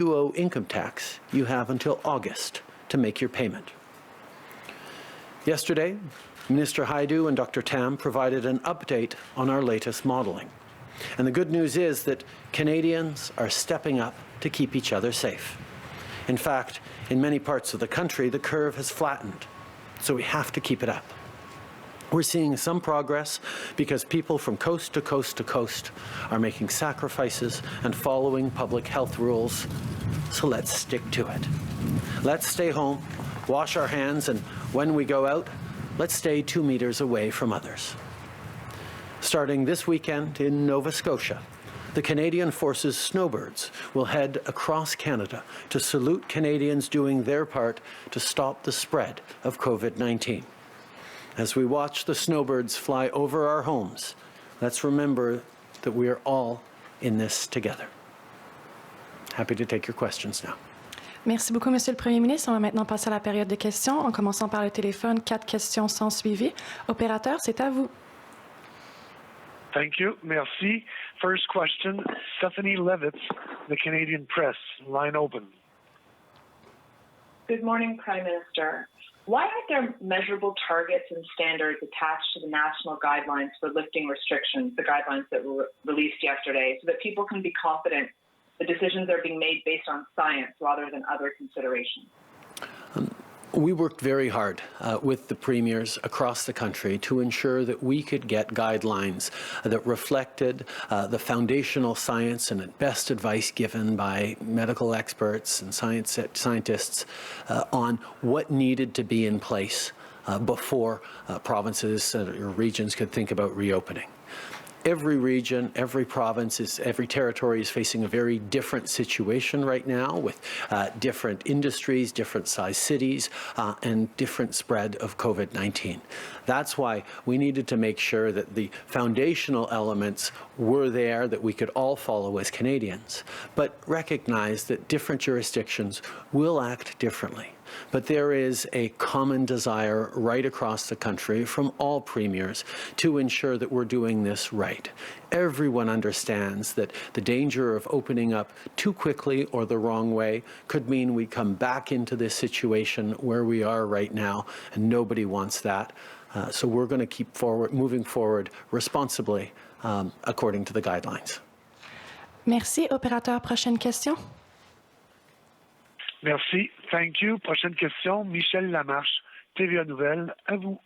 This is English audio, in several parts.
you owe income tax, you have until August to make your payment. Yesterday, Minister Haidu and Dr. Tam provided an update on our latest modelling. And the good news is that Canadians are stepping up to keep each other safe. In fact, in many parts of the country, the curve has flattened, so we have to keep it up. We're seeing some progress because people from coast to coast to coast are making sacrifices and following public health rules, so let's stick to it. Let's stay home, wash our hands, and when we go out, let's stay 2 meters away from others. Starting this weekend in Nova Scotia, the Canadian Forces Snowbirds will head across Canada to salute Canadians doing their part to stop the spread of COVID-19. As we watch the snowbirds fly over our homes, let's remember that we are all in this together. Happy to take your questions now. Merci beaucoup, Monsieur le Premier ministre. On va maintenant passer à la période de questions, en commençant par le téléphone. 4 questions sont suivies. Opérateur, c'est à vous. Thank you. Merci. First question, Stephanie Levitz, the Canadian Press. Line open. Good morning, Prime Minister. Why aren't there measurable targets and standards attached to the national guidelines for lifting restrictions, the guidelines that were released yesterday, so that people can be confident the decisions are being made based on science rather than other considerations? We worked very hard with the premiers across the country to ensure that we could get guidelines that reflected the foundational science and best advice given by medical experts and scientists on what needed to be in place before provinces or regions could think about reopening. Every region, every province, every territory is facing a very different situation right now with different industries, different size cities, and different spread of COVID-19. That's why we needed to make sure that the foundational elements were there that we could all follow as Canadians, but recognize that different jurisdictions will act differently. But there is a common desire right across the country from all premiers to ensure that we're doing this right. Everyone understands that the danger of opening up too quickly or the wrong way could mean we come back into this situation where we are right now, and nobody wants that. So we're going to keep moving forward responsibly according to the guidelines. Merci. Opérateur, prochaine question. Merci. Thank you. Prochaine question, Michel Lamarche, TVA Nouvelles, à vous.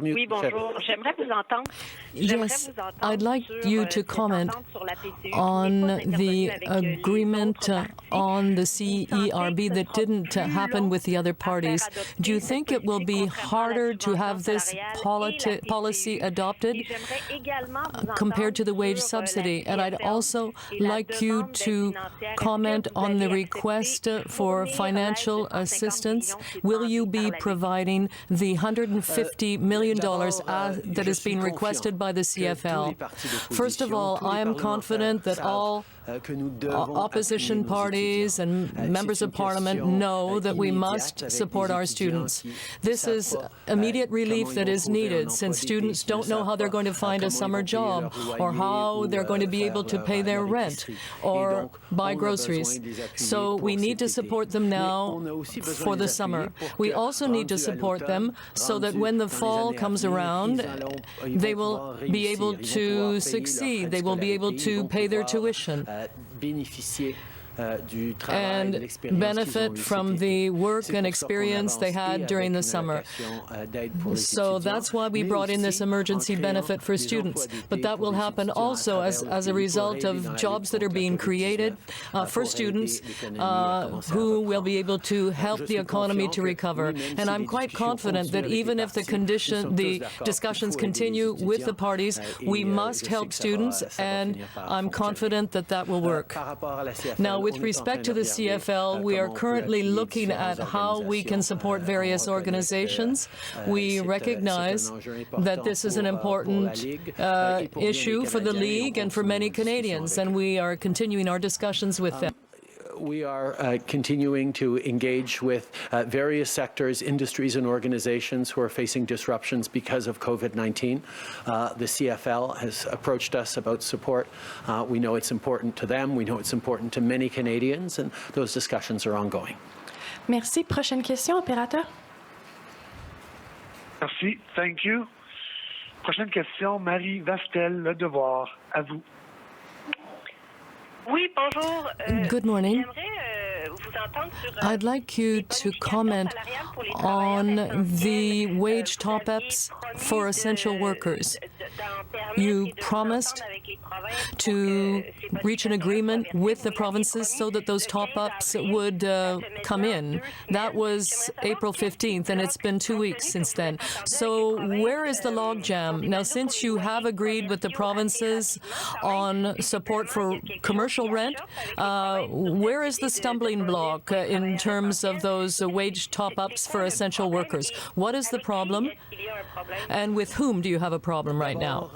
Oui, bonjour. J'aimerais vous entendre. Yes, I'd like you to comment on the agreement on the CERB that didn't happen with the other parties. Do you think it will be harder to have this policy adopted compared to the wage subsidy? And I'd also like you to comment on the request for financial assistance. Will you be providing the $150 million that is being requested by the CFL? First of all, I am confident that all opposition parties and members of Parliament know that we must support our students. This is immediate relief that is needed, since students don't know how they're going to find a summer job or how they're going to be able to pay their rent or buy groceries. So we need to support them now for the summer. We also need to support them so that when the fall comes around, they will be able to succeed. They will be able to pay their tuition and benefit from the work and experience they had during the summer. So that's why we brought in this emergency benefit for students. But that will happen also as a result of jobs that are being created for students who will be able to help the economy to recover. And I'm quite confident that even if the discussions continue with the parties, we must help students, and I'm confident that that will work. Now, with respect to the CFL, we are currently looking at how we can support various organizations. We recognize that this is an important issue for the League and for many Canadians, and we are continuing our discussions with them. We are continuing to engage with various sectors, industries and organizations who are facing disruptions because of COVID-19. The CFL has approached us about support. We know it's important to them. We know it's important to many Canadians, and those discussions are ongoing. Merci. Prochaine question, opérateur. Merci. Thank you. Prochaine question, Marie Vastel, Le Devoir. À vous. Oui, bonjour. Good morning. J'aimerais vous entendre sur, I'd like you to comment on the wage top-ups for essential workers. You promised to reach an agreement with the provinces so that those top-ups would come in. That was April 15th, and it's been 2 weeks since then. So where is the logjam? Now, since you have agreed with the provinces on support for commercial rent, where is the stumbling block in terms of those wage top-ups for essential workers? What is the problem, and with whom do you have a problem right now?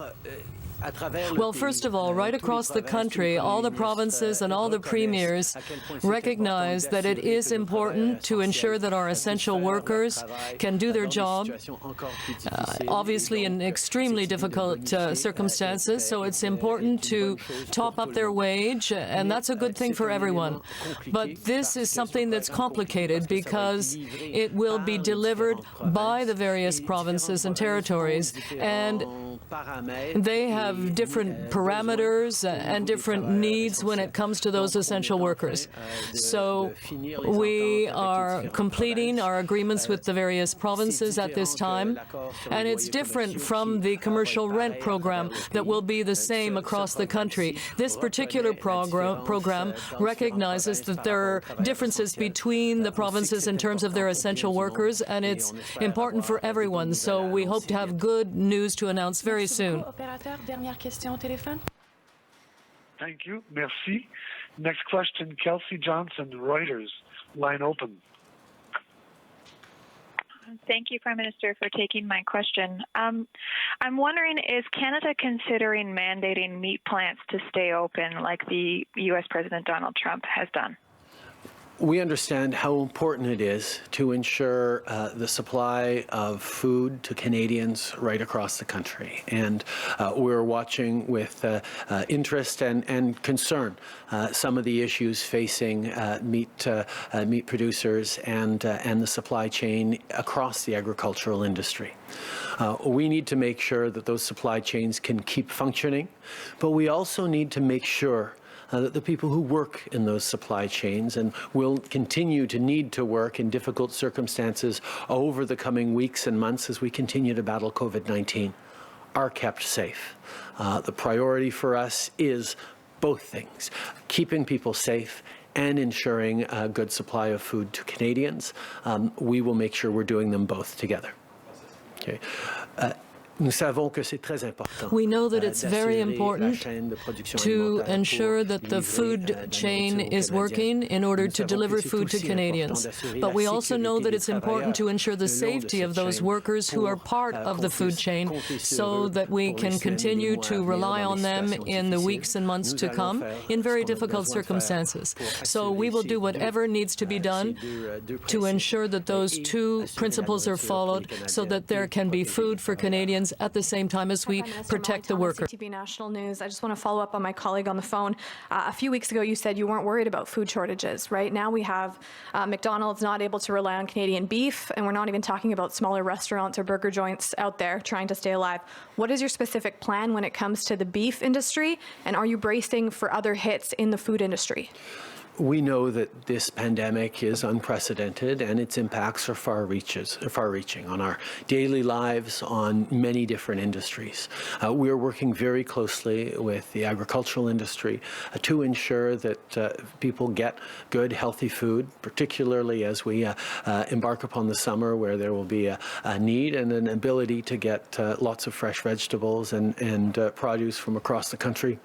Well, first of all, right across the country, all the provinces and all the premiers recognize that it is important to ensure that our essential workers can do their job, obviously in extremely difficult circumstances, so it's important to top up their wage, and that's a good thing for everyone. But this is something that's complicated because it will be delivered by the various provinces and territories, and they have different parameters and different needs when it comes to those essential workers. So we are completing our agreements with the various provinces at this time, and it's different from the commercial rent program that will be the same across the country. This particular program recognizes that there are differences between the provinces in terms of their essential workers, and it's important for everyone. So we hope to have good news to announce very soon. Dernière question au téléphone. Thank you. Merci. Next question, Kelsey Johnson, Reuters. Line open. Thank you, Prime Minister, for taking my question. I'm wondering, is Canada considering mandating meat plants to stay open like the U.S. President Donald Trump has done? We understand how important it is to ensure the supply of food to Canadians right across the country. And we're watching with interest and concern some of the issues facing meat producers and the supply chain across the agricultural industry. We need to make sure that those supply chains can keep functioning, but we also need to make sure that the people who work in those supply chains and will continue to need to work in difficult circumstances over the coming weeks and months as we continue to battle COVID-19 are kept safe. The priority for us is both things, keeping people safe and ensuring a good supply of food to Canadians. We will make sure we're doing them both together. Okay. We know that it's very important to ensure that the food chain is working in order to deliver food to Canadians. But we also know that it's important to ensure the safety of those workers who are part of the food chain so that we can continue to rely on them in the weeks and months to come in very difficult circumstances. So we will do whatever needs to be done to ensure that those two principles are followed so that there can be food for Canadians at the same time as we protect the worker. TV National News. I just want to follow up on my colleague on the phone. A few weeks ago, you said you weren't worried about food shortages. Right now, we have McDonald's not able to rely on Canadian beef, and we're not even talking about smaller restaurants or burger joints out there trying to stay alive. What is your specific plan when it comes to the beef industry, and are you bracing for other hits in the food industry? We know that this pandemic is unprecedented and its impacts are far-reaching on our daily lives, on many different industries. We are working very closely with the agricultural industry to ensure that people get good, healthy food, particularly as we embark upon the summer where there will be a need and an ability to get lots of fresh vegetables and produce from across the country.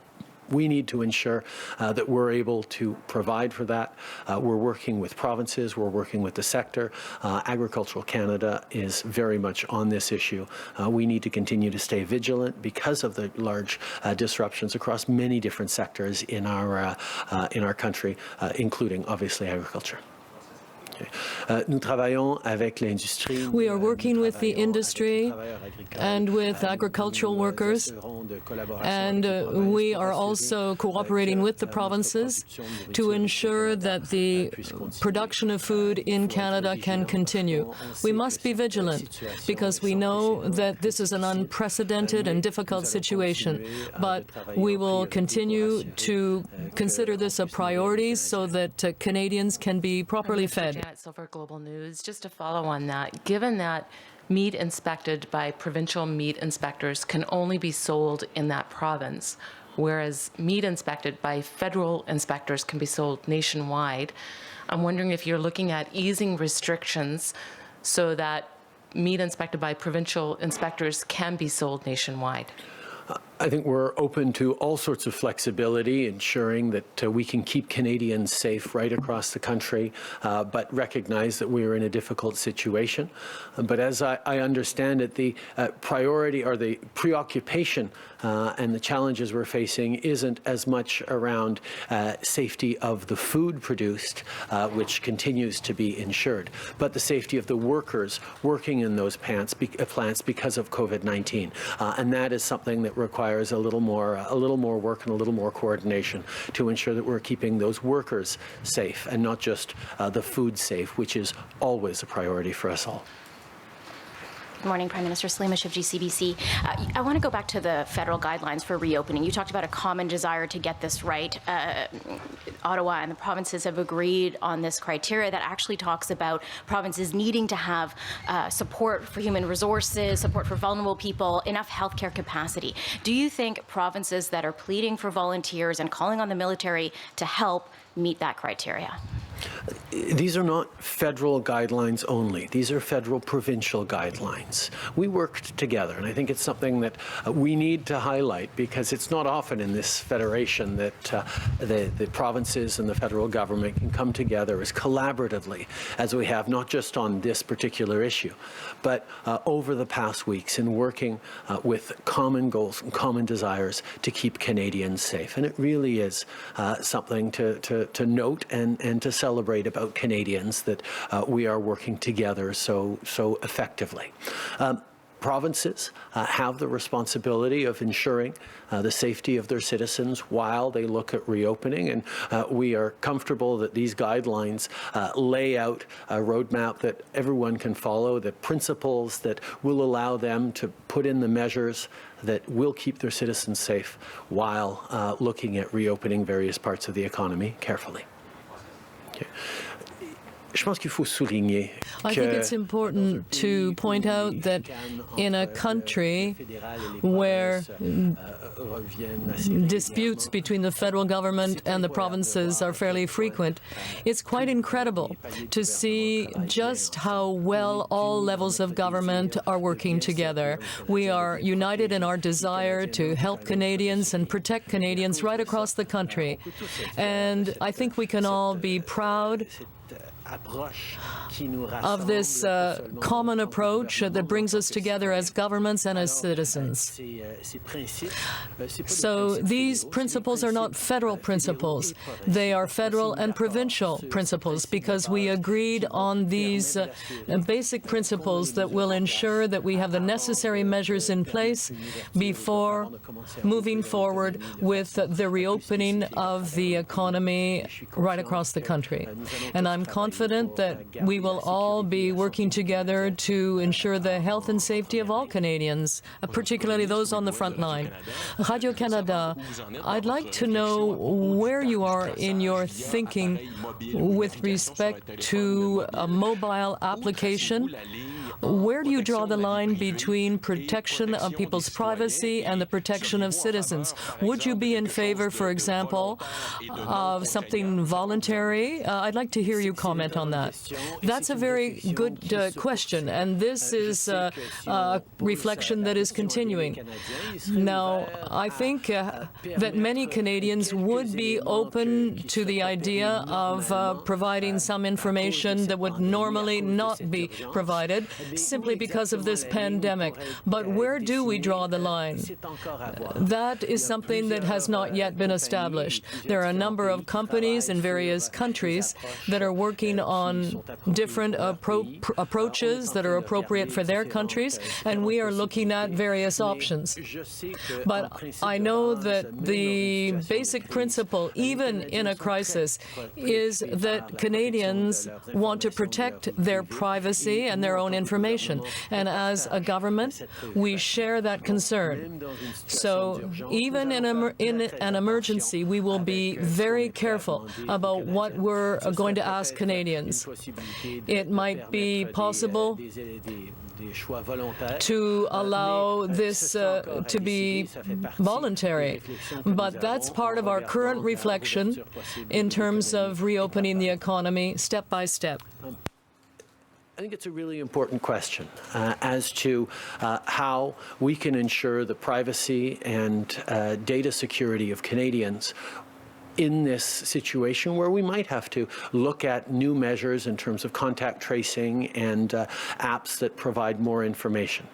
We need to ensure that we're able to provide for that. We're working with provinces, we're working with the sector. Agricultural Canada is very much on this issue. We need to continue to stay vigilant because of the large disruptions across many different sectors in our country, including obviously agriculture. We are working with the industry and with agricultural workers, and we are also cooperating with the provinces to ensure that the production of food in Canada can continue. We must be vigilant because we know that this is an unprecedented and difficult situation, but we will continue to consider this a priority so that Canadians can be properly fed. Silver Global News. Just to follow on that, given that meat inspected by provincial meat inspectors can only be sold in that province, whereas meat inspected by federal inspectors can be sold nationwide, I'm wondering if you're looking at easing restrictions so that meat inspected by provincial inspectors can be sold nationwide. I think we're open to all sorts of flexibility, ensuring that we can keep Canadians safe right across the country, but recognize that we are in a difficult situation. But as I understand it, the priority or the preoccupation and the challenges we're facing isn't as much around safety of the food produced, which continues to be ensured, but the safety of the workers working in those plants because of COVID-19. And that is something that requires a little more work and a little more coordination to ensure that we're keeping those workers safe and not just the food safe, which is always a priority for us all. Good morning, Prime Minister. Slamish of GCBC. I want to go back to the federal guidelines for reopening. You talked about a common desire to get this right. Ottawa and the provinces have agreed on this criteria that actually talks about provinces needing to have support for human resources, support for vulnerable people, enough healthcare capacity. Do you think provinces that are pleading for volunteers and calling on the military to help meet that criteria? These are not federal guidelines only. These are federal provincial guidelines. We worked together, and I think it's something that we need to highlight because it's not often in this federation that the provinces and the federal government can come together as collaboratively as we have, not just on this particular issue, but over the past weeks in working with common goals and common desires to keep Canadians safe. And it really is something to note and to celebrate about Canadians that we are working together so effectively. Provinces have the responsibility of ensuring the safety of their citizens while they look at reopening, and we are comfortable that these guidelines lay out a roadmap that everyone can follow, the principles that will allow them to put in the measures that will keep their citizens safe while looking at reopening various parts of the economy carefully. Okay. I think it's important to point out that in a country where disputes between the federal government and the provinces are fairly frequent, it's quite incredible to see just how well all levels of government are working together. We are united in our desire to help Canadians and protect Canadians right across the country. And I think we can all be proud of this common approach that brings us together as governments and as citizens. So these principles are not federal principles. They are federal and provincial principles because we agreed on these basic principles that will ensure that we have the necessary measures in place before moving forward with the reopening of the economy right across the country. And I'm confident that we will all be working together to ensure the health and safety of all Canadians, particularly those on the front line. Radio-Canada, I'd like to know where you are in your thinking with respect to a mobile application Where do you draw the line between protection of people's privacy and the protection of citizens? Would you be in favor, for example, of something voluntary? I'd like to hear you comment on that. That's a very good question, and this is a reflection that is continuing. Now, I think that many Canadians would be open to the idea of providing some information that would normally not be provided simply because of this pandemic. But where do we draw the line? That is something that has not yet been established. There are a number of companies in various countries that are working on different approaches that are appropriate for their countries, and we are looking at various options. But I know that the basic principle, even in a crisis, is that Canadians want to protect their privacy and their own information. And as a government, we share that concern. So even in an emergency, we will be very careful about what we're going to ask Canadians. It might be possible to allow this to be voluntary, but that's part of our current reflection in terms of reopening the economy step by step. I think it's a really important question as to how we can ensure the privacy and data security of Canadians in this situation where we might have to look at new measures in terms of contact tracing and apps that provide more information.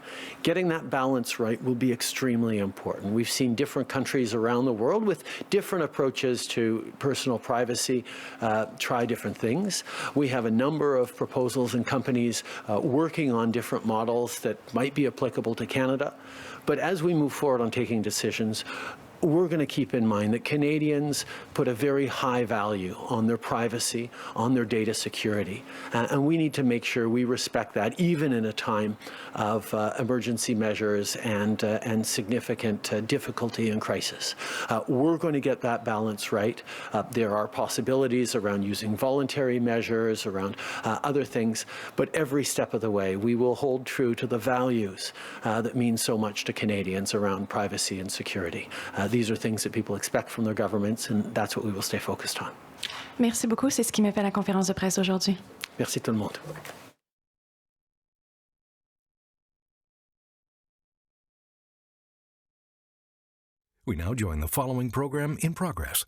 Getting that balance right will be extremely important. We've seen different countries around the world with different approaches to personal privacy try different things. We have a number of proposals and companies working on different models that might be applicable to Canada. But as we move forward on taking decisions, we're going to keep in mind that Canadians put a very high value on their privacy, on their data security, and we need to make sure we respect that even in a time of emergency measures and significant difficulty and crisis. We're going to get that balance right. There are possibilities around using voluntary measures, around other things, but every step of the way we will hold true to the values that mean so much to Canadians around privacy and security. These are things that people expect from their governments, and that's what we will stay focused on. Merci beaucoup. C'est ce qui met fait la conférence de presse aujourd'hui. Merci tout le monde. We now join the following program in progress.